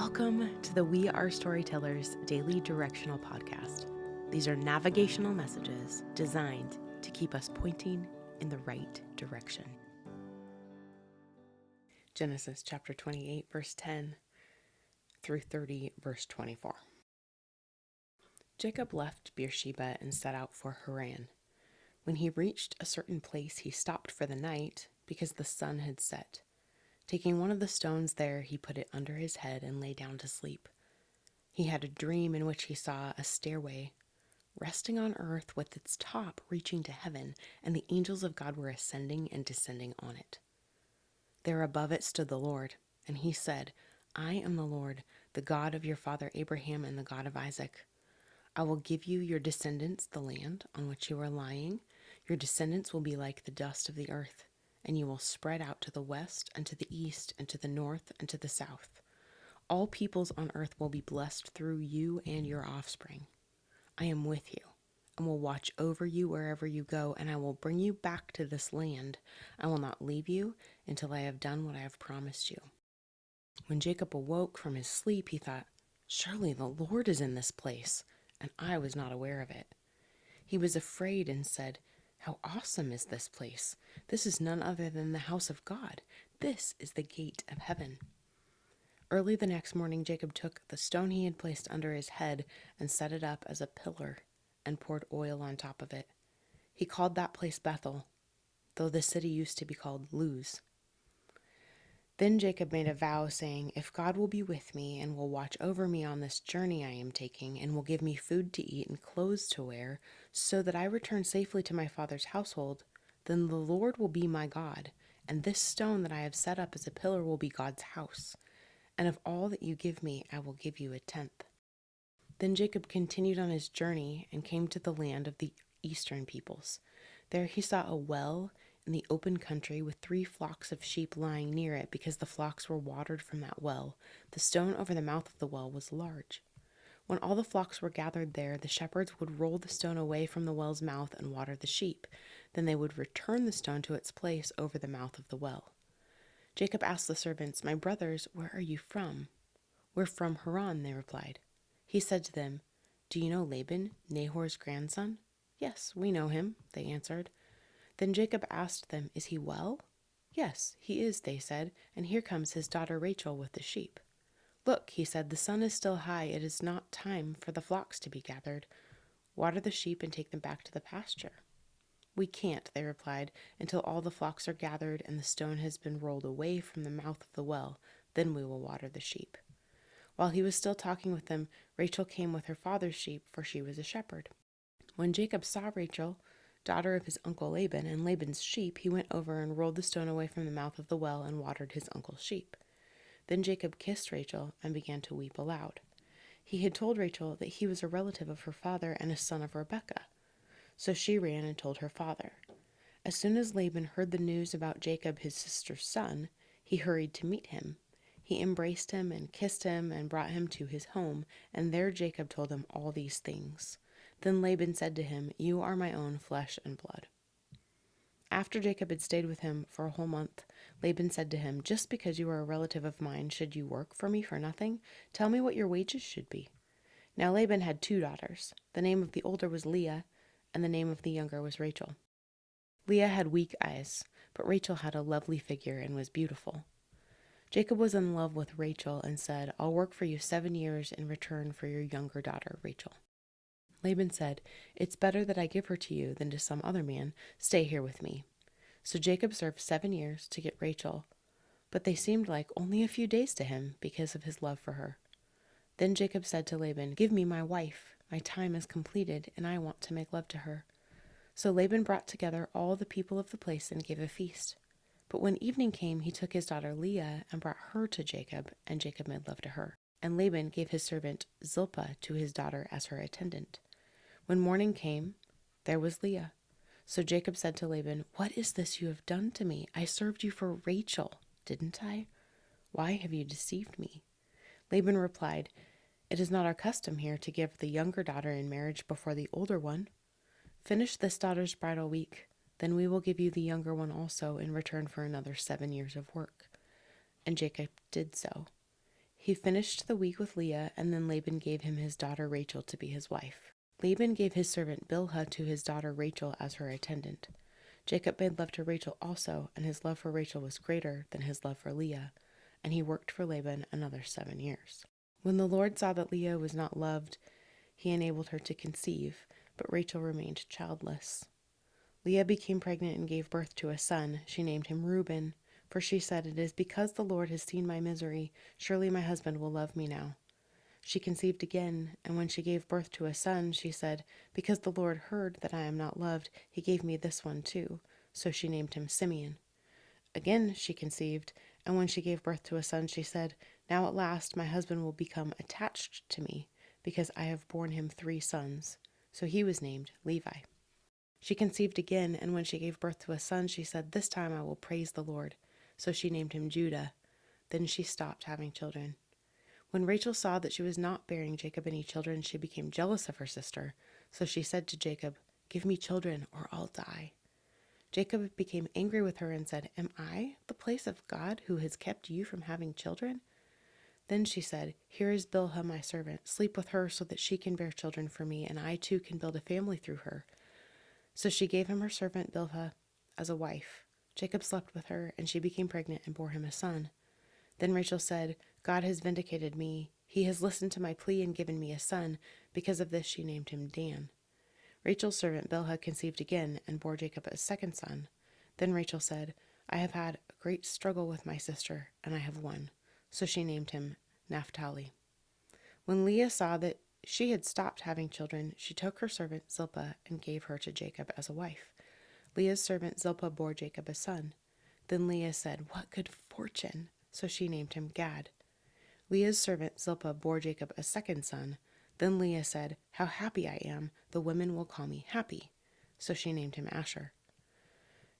Welcome to the We Are Storytellers Daily Directional Podcast. These are navigational messages designed to keep us pointing in the right direction. Genesis chapter 28, verse 10 through 30, verse 24. Jacob left Beersheba and set out for Haran. When he reached a certain place, he stopped for the night because the sun had set. Taking one of the stones there, he put it under his head and lay down to sleep. He had a dream in which he saw a stairway resting on earth with its top reaching to heaven, and the angels of God were ascending and descending on it. There above it stood the Lord, and he said, I am the Lord, the God of your father Abraham and the God of Isaac. I will give you your descendants the land on which you are lying. Your descendants will be like the dust of the earth, and you will spread out to the west and to the east and to the north and to the south. All peoples on earth will be blessed through you and your offspring. I am with you and will watch over you wherever you go, and I will bring you back to this land. I will not leave you until I have done what I have promised you. When Jacob awoke from his sleep, he thought, surely the Lord is in this place, and I was not aware of it. He was afraid and said, how awesome is this place! This is none other than the house of God. This is the gate of heaven. Early the next morning, Jacob took the stone he had placed under his head and set it up as a pillar and poured oil on top of it. He called that place Bethel, though the city used to be called Luz. Then Jacob made a vow, saying, if God will be with me and will watch over me on this journey I am taking, and will give me food to eat and clothes to wear, so that I return safely to my father's household, then the Lord will be my God, and this stone that I have set up as a pillar will be God's house. And of all that you give me, I will give you a tenth. Then Jacob continued on his journey and came to the land of the eastern peoples. There he saw a well in the open country with 3 flocks of sheep lying near it, because the flocks were watered from that well. The stone over the mouth of the well was large. When all the flocks were gathered there, the shepherds would roll the stone away from the well's mouth and water the sheep. Then they would return the stone to its place over the mouth of the well. Jacob asked the servants, my brothers, where are you from? We're from Haran, they replied. He said to them, do you know Laban, Nahor's grandson? Yes, we know him, they answered. Then Jacob asked them, is he well? Yes, he is, they said, and here comes his daughter Rachel with the sheep. Look, he said, the sun is still high. It is not time for the flocks to be gathered. Water the sheep and take them back to the pasture. We can't, they replied, until all the flocks are gathered and the stone has been rolled away from the mouth of the well. Then we will water the sheep. While he was still talking with them, Rachel came with her father's sheep, for she was a shepherd. When Jacob saw Rachel, daughter of his uncle Laban, and Laban's sheep, he went over and rolled the stone away from the mouth of the well and watered his uncle's sheep. Then Jacob kissed Rachel and began to weep aloud. He had told Rachel that he was a relative of her father and a son of Rebekah. So she ran and told her father. As soon as Laban heard the news about Jacob, his sister's son, he hurried to meet him. He embraced him and kissed him and brought him to his home, and there Jacob told him all these things. Then Laban said to him, you are my own flesh and blood. After Jacob had stayed with him for a whole month, Laban said to him, just because you are a relative of mine, should you work for me for nothing? Tell me what your wages should be. Now Laban had 2 daughters. The name of the older was Leah, and the name of the younger was Rachel. Leah had weak eyes, but Rachel had a lovely figure and was beautiful. Jacob was in love with Rachel and said, I'll work for you 7 years in return for your younger daughter, Rachel. Laban said, it's better that I give her to you than to some other man. Stay here with me. So Jacob served 7 years to get Rachel, but they seemed like only a few days to him because of his love for her. Then Jacob said to Laban, give me my wife. My time is completed, and I want to make love to her. So Laban brought together all the people of the place and gave a feast. But when evening came, he took his daughter Leah and brought her to Jacob, and Jacob made love to her. And Laban gave his servant Zilpah to his daughter as her attendant. When morning came, there was Leah. So Jacob said to Laban, what is this you have done to me? I served you for Rachel, didn't I? Why have you deceived me? Laban replied, it is not our custom here to give the younger daughter in marriage before the older one. Finish this daughter's bridal week, then we will give you the younger one also in return for another 7 years of work. And Jacob did so. He finished the week with Leah, and then Laban gave him his daughter Rachel to be his wife. Laban gave his servant Bilhah to his daughter Rachel as her attendant. Jacob made love to Rachel also, and his love for Rachel was greater than his love for Leah, and he worked for Laban another 7 years. When the Lord saw that Leah was not loved, he enabled her to conceive, but Rachel remained childless. Leah became pregnant and gave birth to a son. She named him Reuben, for she said, "It is because the Lord has seen my misery. Surely my husband will love me now." She conceived again, and when she gave birth to a son, she said, "Because the Lord heard that I am not loved, he gave me this one too." So she named him Simeon. Again she conceived, and when she gave birth to a son, she said, "Now at last my husband will become attached to me, because I have borne him 3 sons." So he was named Levi. She conceived again, and when she gave birth to a son, she said, "This time I will praise the Lord." So she named him Judah. Then she stopped having children. When Rachel saw that she was not bearing Jacob any children, she became jealous of her sister. So she said to Jacob, "Give me children, or I'll die." Jacob became angry with her and said, "Am I the place of God who has kept you from having children?" Then she said, "Here is Bilhah, my servant. Sleep with her so that she can bear children for me, and I too can build a family through her." So she gave him her servant Bilhah as a wife. Jacob slept with her, and she became pregnant and bore him a son. Then Rachel said, "God has vindicated me. He has listened to my plea and given me a son." Because of this she named him Dan. Rachel's servant Bilhah conceived again and bore Jacob a second son. Then Rachel said, "I have had a great struggle with my sister, and I have won." So she named him Naphtali. When Leah saw that she had stopped having children, she took her servant Zilpah and gave her to Jacob as a wife. Leah's servant Zilpah bore Jacob a son. Then Leah said, "What good fortune!" So she named him Gad. Leah's servant Zilpah bore Jacob a second son. Then Leah said, "How happy I am! The women will call me happy." So she named him Asher.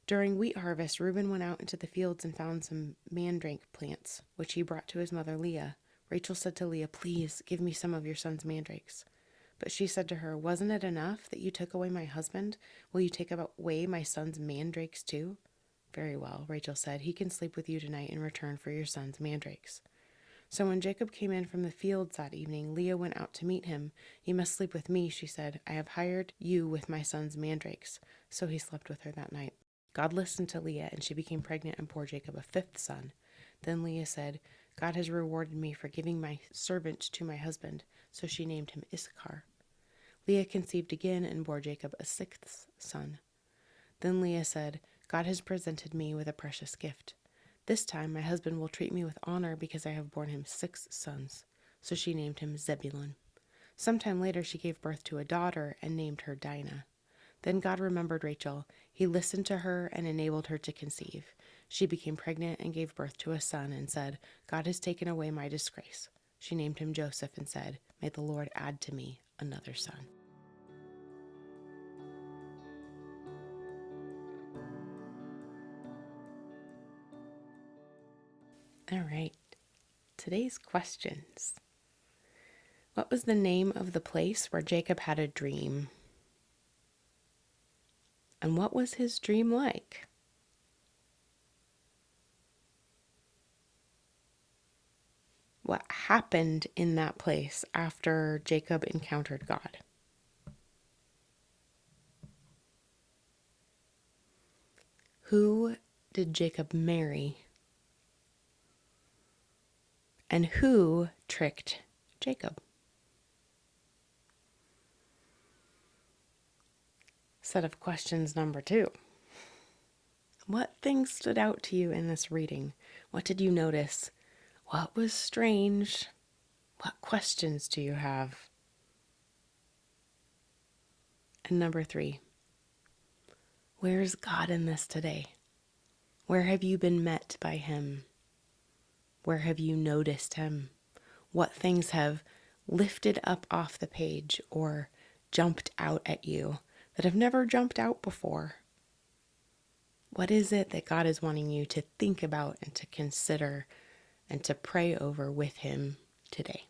During wheat harvest, Reuben went out into the fields and found some mandrake plants, which he brought to his mother Leah. Rachel said to Leah, "Please give me some of your son's mandrakes." But she said to her, "Wasn't it enough that you took away my husband? Will you take away my son's mandrakes too?" "Very well," Rachel said. "He can sleep with you tonight in return for your son's mandrakes." So when Jacob came in from the fields that evening, Leah went out to meet him. "You must sleep with me," she said. "I have hired you with my son's mandrakes." So he slept with her that night. God listened to Leah, and she became pregnant and bore Jacob a 5th son. Then Leah said, "God has rewarded me for giving my servant to my husband." So she named him Issachar. Leah conceived again and bore Jacob a 6th son. Then Leah said, "God has presented me with a precious gift. This time my husband will treat me with honor because I have borne him 6 sons." So she named him Zebulun. Sometime later she gave birth to a daughter and named her Dinah. Then God remembered Rachel. He listened to her and enabled her to conceive. She became pregnant and gave birth to a son and said, "God has taken away my disgrace." She named him Joseph and said, "May the Lord add to me another son." All right, today's questions. What was the name of the place where Jacob had a dream? And what was his dream like? What happened in that place after Jacob encountered God? Who did Jacob marry? And who tricked Jacob? Set of questions number 2. What things stood out to you in this reading? What did you notice? What was strange? What questions do you have? And number 3, where's God in this today? Where have you been met by him? Where have you noticed him? What things have lifted up off the page or jumped out at you that have never jumped out before? What is it that God is wanting you to think about and to consider and to pray over with him today?